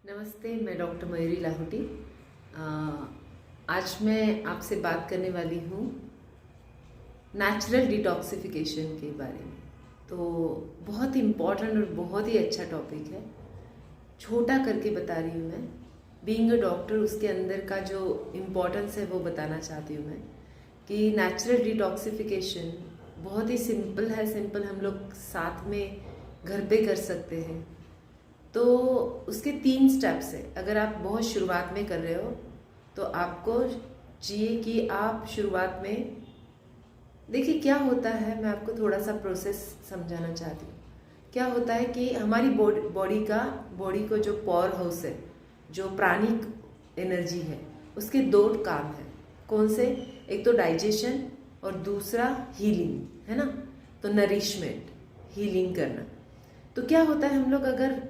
नमस्ते, मैं डॉक्टर मयूरी लाहौटी। आज मैं आपसे बात करने वाली हूँ नेचुरल डिटॉक्सिफिकेशन के बारे में। तो बहुत इम्पॉर्टेंट और बहुत ही अच्छा टॉपिक है। छोटा करके बता रही हूँ मैं। बीइंग अ डॉक्टर, उसके अंदर का जो इम्पोर्टेंस है वो बताना चाहती हूँ मैं कि नेचुरल डिटॉक्सिफिकेशन बहुत ही सिंपल है। सिंपल हम लोग साथ में घर पे कर सकते हैं। तो उसके 3 स्टेप्स है। अगर आप बहुत शुरुआत में कर रहे हो तो आपको चाहिए कि आप शुरुआत में देखिए क्या होता है। मैं आपको थोड़ा सा प्रोसेस समझाना चाहती हूँ। क्या होता है कि हमारी बॉडी को जो पावर हाउस है, जो प्राणिक एनर्जी है, उसके 2 काम है। कौन से? एक तो डाइजेशन और दूसरा हीलिंग, है ना। तो नरिशमेंट, हीलिंग करना। तो क्या होता है, हम लोग अगर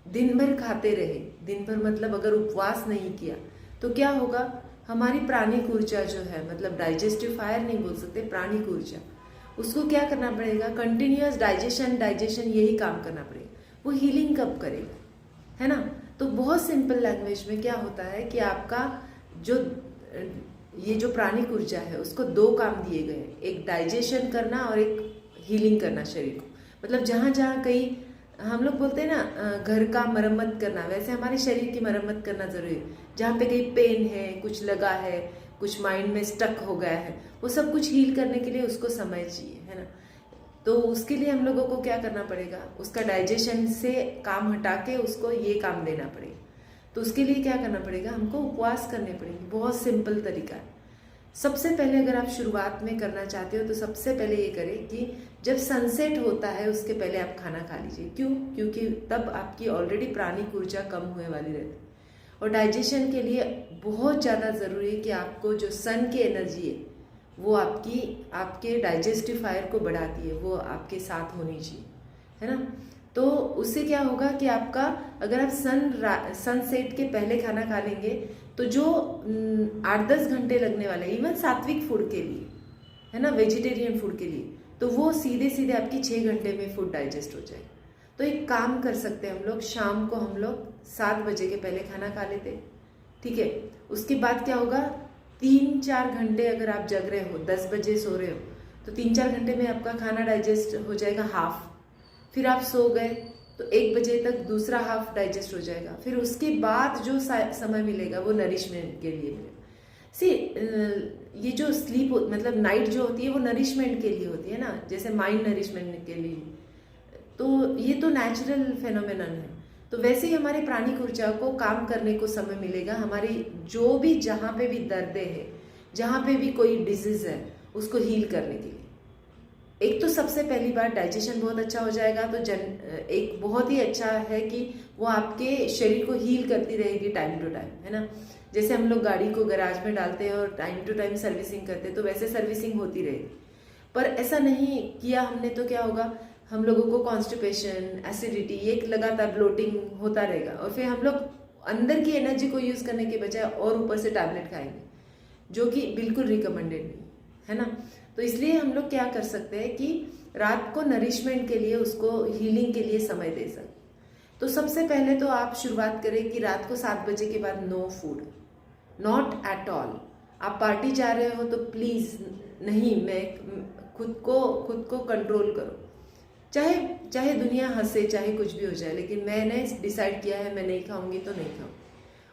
दिन भर खाते रहे, दिन भर मतलब अगर उपवास नहीं किया तो क्या होगा, हमारी प्राणिक ऊर्जा जो है, मतलब डाइजेस्टिव फायर नहीं बोल सकते, प्राणिक ऊर्जा, उसको क्या करना पड़ेगा, कंटिन्यूअस डाइजेशन यही काम करना पड़ेगा। वो हीलिंग कब करेगा, है ना। तो बहुत सिंपल लैंग्वेज में क्या होता है कि आपका जो ये जो प्राणिक ऊर्जा है उसको 2 काम दिए गए, एक डाइजेशन करना और एक हीलिंग करना शरीर को। मतलब जहाँ जहाँ कहीं हम लोग बोलते हैं ना घर का मरम्मत करना, वैसे हमारे शरीर की मरम्मत करना जरूरी है। जहाँ पे कहीं पेन है, कुछ लगा है, कुछ माइंड में स्टक हो गया है, वो सब कुछ हील करने के लिए उसको समय चाहिए, है ना। तो उसके लिए हम लोगों को क्या करना पड़ेगा, उसका डाइजेशन से काम हटा के उसको ये काम देना पड़ेगा। तो उसके लिए क्या करना पड़ेगा, हमको उपवास करने पड़ेंगे। बहुत सिंपल तरीका है। सबसे पहले अगर आप शुरुआत में करना चाहते हो तो सबसे पहले ये करें कि जब सनसेट होता है उसके पहले आप खाना खा लीजिए। क्यों? क्योंकि तब आपकी ऑलरेडी प्राणिक ऊर्जा कम हुए वाली रहती है। और डाइजेशन के लिए बहुत ज़्यादा ज़रूरी है कि आपको जो सन की एनर्जी है वो आपके डाइजेस्टिव फायर को बढ़ाती है, वो आपके साथ होनी चाहिए, है ना। तो उससे क्या होगा कि आपका, अगर आप सनसेट के पहले खाना खा लेंगे तो जो 8-10 घंटे लगने वाले, इवन सात्विक फूड के लिए, है ना, वेजिटेरियन फूड के लिए, तो वो सीधे सीधे आपकी 6 घंटे में फूड डाइजेस्ट हो जाएगा। तो एक काम कर सकते हैं हम लोग, शाम को हम लोग 7 बजे के पहले खाना खा लेते हैं, ठीक है। उसके बाद क्या होगा, 3-4 घंटे अगर आप जग रहे हो, 10 बजे सो रहे हो, तो 3-4 घंटे में आपका खाना डाइजेस्ट हो जाएगा हाफ। फिर आप सो गए तो 1 बजे तक दूसरा हाफ डाइजेस्ट हो जाएगा। फिर उसके बाद जो समय मिलेगा वो नरिशमेंट के लिए मिलेगा। सी ये जो स्लीप मतलब नाइट जो होती है वो नरिशमेंट के लिए होती है ना, जैसे माइंड नरिशमेंट के लिए। तो ये तो नेचुरल फेनोमेनन है। तो वैसे ही हमारे प्राणिक ऊर्जा को काम करने को समय मिलेगा। हमारी जो भी, जहाँ पे भी दर्द है, जहाँ पे भी कोई डिजीज है, उसको हील करने के लिए एक तो सबसे पहली बार डाइजेशन बहुत अच्छा हो जाएगा। तो एक बहुत ही अच्छा है कि वो आपके शरीर को हील करती रहेगी टाइम टू टाइम, है ना। जैसे हम लोग गाड़ी को गैराज में डालते हैं और टाइम टू टाइम सर्विसिंग करते हैं, तो वैसे सर्विसिंग होती रहेगी। पर ऐसा नहीं किया हमने तो क्या होगा, हम लोगों को कॉन्स्टिपेशन, एसिडिटी, ये लगातार ब्लोटिंग होता रहेगा। और फिर हम लोग अंदर की एनर्जी को यूज करने के बजाय और ऊपर से टैबलेट खाएंगे, जो कि बिल्कुल रिकमेंडेड नहीं है ना। तो इसलिए हम लोग क्या कर सकते हैं कि रात को नरिशमेंट के लिए, उसको हीलिंग के लिए समय दे सकते। तो सबसे पहले तो आप शुरुआत करें कि रात को 7 बजे के बाद no food, not at all. आप पार्टी जा रहे हो तो प्लीज नहीं, मैं खुद को कंट्रोल करो। चाहे चाहे दुनिया हंसे, चाहे कुछ भी हो जाए, लेकिन मैंने डिसाइड किया है मैं नहीं खाऊंगी तो नहीं खाऊंगी।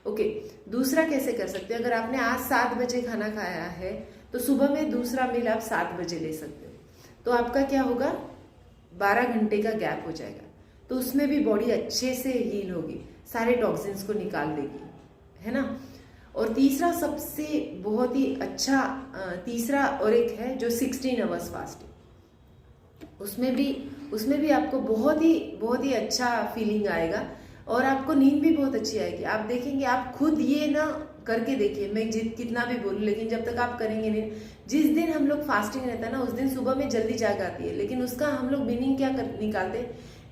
ओके। दूसरा कैसे कर सकते हैं, अगर आपने आज 7 बजे खाना खाया है तो सुबह में दूसरा मील आप 7 बजे ले सकते हो। तो आपका क्या होगा, 12 घंटे का गैप हो जाएगा। तो उसमें भी बॉडी अच्छे से हील होगी, सारे टॉक्सिन्स को निकाल देगी, है ना। और तीसरा सबसे बहुत ही अच्छा, तीसरा और एक है जो 16 आवर्स फास्टिंग। उसमें भी आपको बहुत ही अच्छा फीलिंग आएगा और आपको नींद भी बहुत अच्छी आएगी। आप देखेंगे, आप खुद ये ना करके देखिए, मैं कितना भी बोलूं, लेकिन जब तक आप करेंगे नहीं, जिस दिन हम लोग फास्टिंग रहता है ना, उस दिन सुबह में जल्दी जाग आती है। लेकिन उसका हम लोग मीनिंग क्या निकालते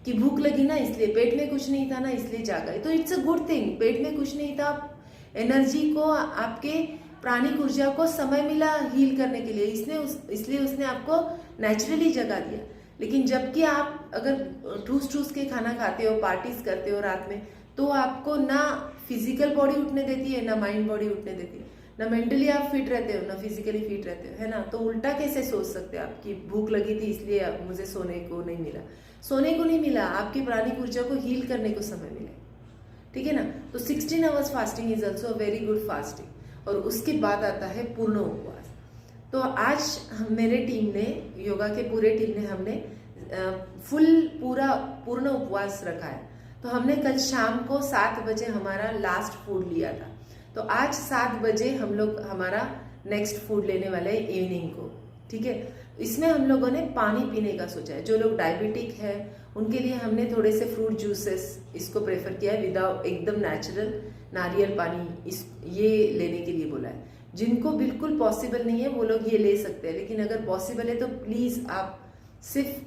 कि भूख लगी ना, इसलिए, पेट में कुछ नहीं था ना इसलिए जागा। तो इट्स अ गुड थिंग, पेट में कुछ नहीं था, एनर्जी को, आपके प्राणिक ऊर्जा को समय मिला हील करने के लिए, इसलिए उसने आपको नेचुरली जगा दिया। लेकिन जबकि आप अगर ठूस ठूस के खाना खाते हो, पार्टीज करते हो रात में, तो आपको ना फिजिकल बॉडी उठने देती है, ना माइंड बॉडी उठने देती है, ना मेंटली आप फिट रहते हो, ना फिजिकली फिट रहते हो, है ना। तो उल्टा कैसे सोच सकते हो, आपकी भूख लगी थी इसलिए मुझे सोने को नहीं मिला, सोने को नहीं मिला, आपकी प्राणिक ऊर्जा को हील करने को समय मिला, ठीक है ना। तो 16 hours fasting is also very good fasting. और उसके बाद आता है पूर्ण उपवास। तो आज मेरे टीम ने, योगा के पूरे टीम ने, हमने पूर्ण उपवास रखा है। तो हमने कल शाम को 7 बजे हमारा लास्ट फूड लिया था। तो आज 7 बजे हम लोग हमारा नेक्स्ट फूड लेने वाले हैं इवनिंग को, ठीक है। इसमें हम लोगों ने पानी पीने का सोचा है। जो लोग डायबिटिक है उनके लिए हमने थोड़े से फ्रूट जूसेस इसको प्रेफर किया है, विदाउट, एकदम नेचुरल नारियल पानी ये लेने के लिए बोला है। जिनको बिल्कुल पॉसिबल नहीं है वो लोग ये ले सकते हैं, लेकिन अगर पॉसिबल है तो प्लीज आप सिर्फ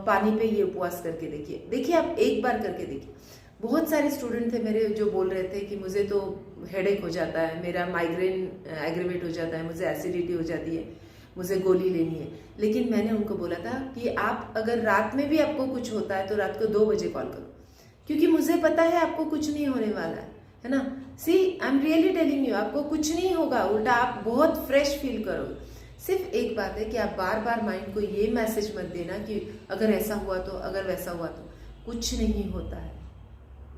पानी पे ये उपवास करके देखिए आप एक बार करके देखिए। बहुत सारे स्टूडेंट थे मेरे जो बोल रहे थे कि मुझे तो हेडेक हो जाता है, मेरा माइग्रेन एग्रीवेट हो जाता है, मुझे एसिडिटी हो जाती है, मुझे गोली लेनी है। लेकिन मैंने उनको बोला था कि आप अगर रात में भी आपको कुछ होता है तो रात को 2 बजे कॉल करो, क्योंकि मुझे पता है आपको कुछ नहीं होने वाला है ना। See I am really telling you, आपको कुछ नहीं होगा, उल्टा आप बहुत फ्रेश फील करोगे। सिर्फ एक बात है कि आप बार बार माइंड को ये मैसेज मत देना कि अगर ऐसा हुआ तो, अगर वैसा हुआ तो। कुछ नहीं होता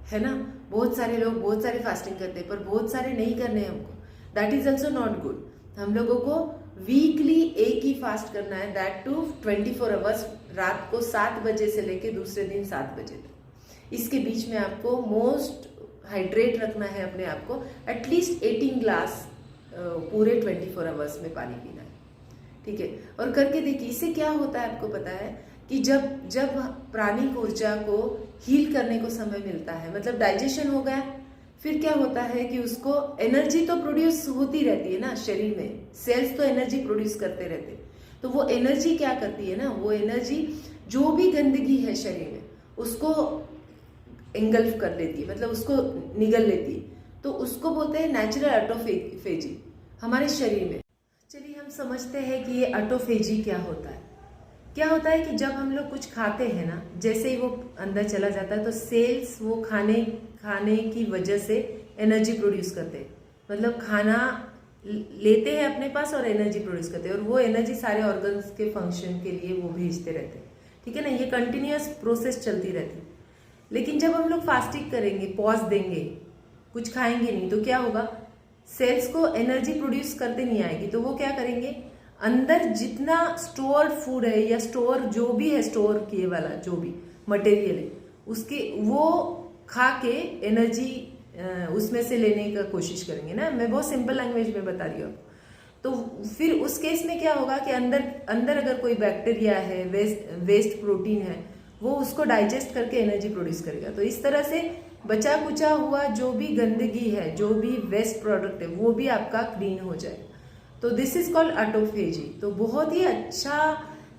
है ना। बहुत सारे लोग बहुत सारे फास्टिंग करते हैं, पर बहुत सारे नहीं करने हैं हमको, that is also not good. हम लोगों को वीकली एक ही फास्ट करना है, दैट टू 24 आवर्स, रात को 7 बजे से लेके दूसरे दिन 7 बजे तक। इसके बीच में आपको मोस्ट हाइड्रेट रखना है अपने आप को, एटलीस्ट 18 ग्लास पूरे 24 आवर्स में पानी पीना है, ठीक है। और करके देखिए, इससे क्या होता है आपको पता है कि जब प्राणिक ऊर्जा को हील करने को समय मिलता है, मतलब डाइजेशन हो गया, फिर क्या होता है कि उसको एनर्जी तो प्रोड्यूस होती रहती है ना शरीर में, सेल्स तो एनर्जी प्रोड्यूस करते रहते हैं। तो वो एनर्जी क्या करती है ना, वो एनर्जी जो भी गंदगी है शरीर में उसको एंगल्फ कर लेती है, मतलब उसको निगल लेती है। तो उसको बोलते हैं नेचुरल ऑटोफेजी हमारे शरीर में। चलिए हम समझते हैं कि ये ऑटोफेजी क्या होता है। क्या होता है कि जब हम लोग कुछ खाते हैं ना, जैसे ही वो अंदर चला जाता है तो सेल्स वो खाने की वजह से एनर्जी प्रोड्यूस करते हैं, मतलब खाना लेते हैं अपने पास और एनर्जी प्रोड्यूस करते हैं, और वो एनर्जी सारे ऑर्गन्स के फंक्शन के लिए वो भेजते रहते हैं, ठीक है ना। ये कंटिन्यूअस प्रोसेस चलती रहती है। लेकिन जब हम लोग फास्टिंग करेंगे, पॉज देंगे, कुछ खाएंगे नहीं, तो क्या होगा, सेल्स को एनर्जी प्रोड्यूस करते नहीं आएगी। तो वो क्या करेंगे, अंदर जितना स्टोर फूड है या स्टोर जो भी है, स्टोर किए वाला जो भी मटेरियल है, उसके वो खा के एनर्जी उसमें से लेने का कोशिश करेंगे ना। मैं बहुत सिंपल लैंग्वेज में बता रही हूँ। तो फिर उस केस में क्या होगा कि अंदर अगर कोई बैक्टीरिया है, वेस्ट प्रोटीन है, वो उसको डाइजेस्ट करके एनर्जी प्रोड्यूस करेगा। तो इस तरह से बचा कुचा हुआ जो भी गंदगी है, जो भी वेस्ट प्रोडक्ट है, वो भी आपका क्लीन हो जाएगा। तो दिस इज कॉल्ड ऑटोफेजी। तो बहुत ही अच्छा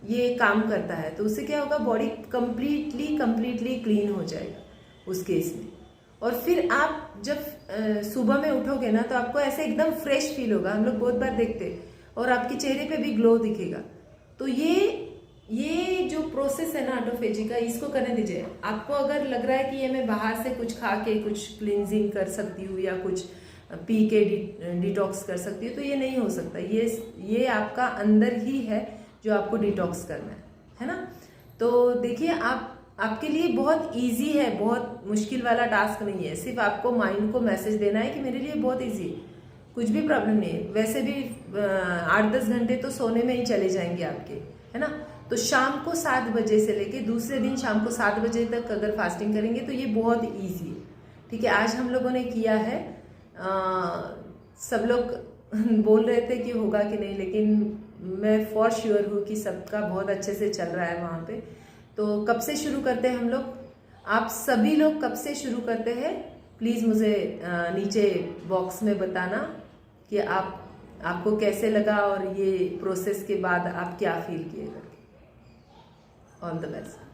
ये काम करता है। तो उससे क्या होगा, बॉडी कंप्लीटली क्लीन हो जाएगा उस केस में। और फिर आप जब सुबह में उठोगे ना, तो आपको ऐसे एकदम फ्रेश फील होगा। हम लोग बहुत बार देखते हैं, और आपके चेहरे पे भी ग्लो दिखेगा। तो ये जो प्रोसेस है ना ऑटोफेजी का, इसको करने दीजिए। आपको अगर लग रहा है कि ये मैं बाहर से कुछ खा के कुछ क्लींजिंग कर सकती हूँ या कुछ पी के डिटॉक्स कर सकती हूँ, तो ये नहीं हो सकता। ये आपका अंदर ही है जो आपको डिटॉक्स करना है ना। तो देखिए, आपके लिए बहुत इजी है, बहुत मुश्किल वाला टास्क नहीं है। सिर्फ आपको माइंड को मैसेज देना है कि मेरे लिए बहुत इजी है, कुछ भी प्रॉब्लम नहीं है। वैसे भी 8-10 घंटे तो सोने में ही चले जाएंगे आपके, है ना। तो शाम को 7 बजे से लेके दूसरे दिन शाम को 7 बजे तक अगर फास्टिंग करेंगे तो ये बहुत इजी है, ठीक है। आज हम लोगों ने किया है। सब लोग बोल रहे थे कि होगा कि नहीं, लेकिन मैं फॉर श्योर हूँ कि सबका बहुत अच्छे से चल रहा है वहाँ पे। तो कब से शुरू करते हैं हम लोग, आप सभी लोग कब से शुरू करते हैं, प्लीज़ मुझे नीचे बॉक्स में बताना कि आपको कैसे लगा और ये प्रोसेस के बाद आप क्या फील किए करके। All the best.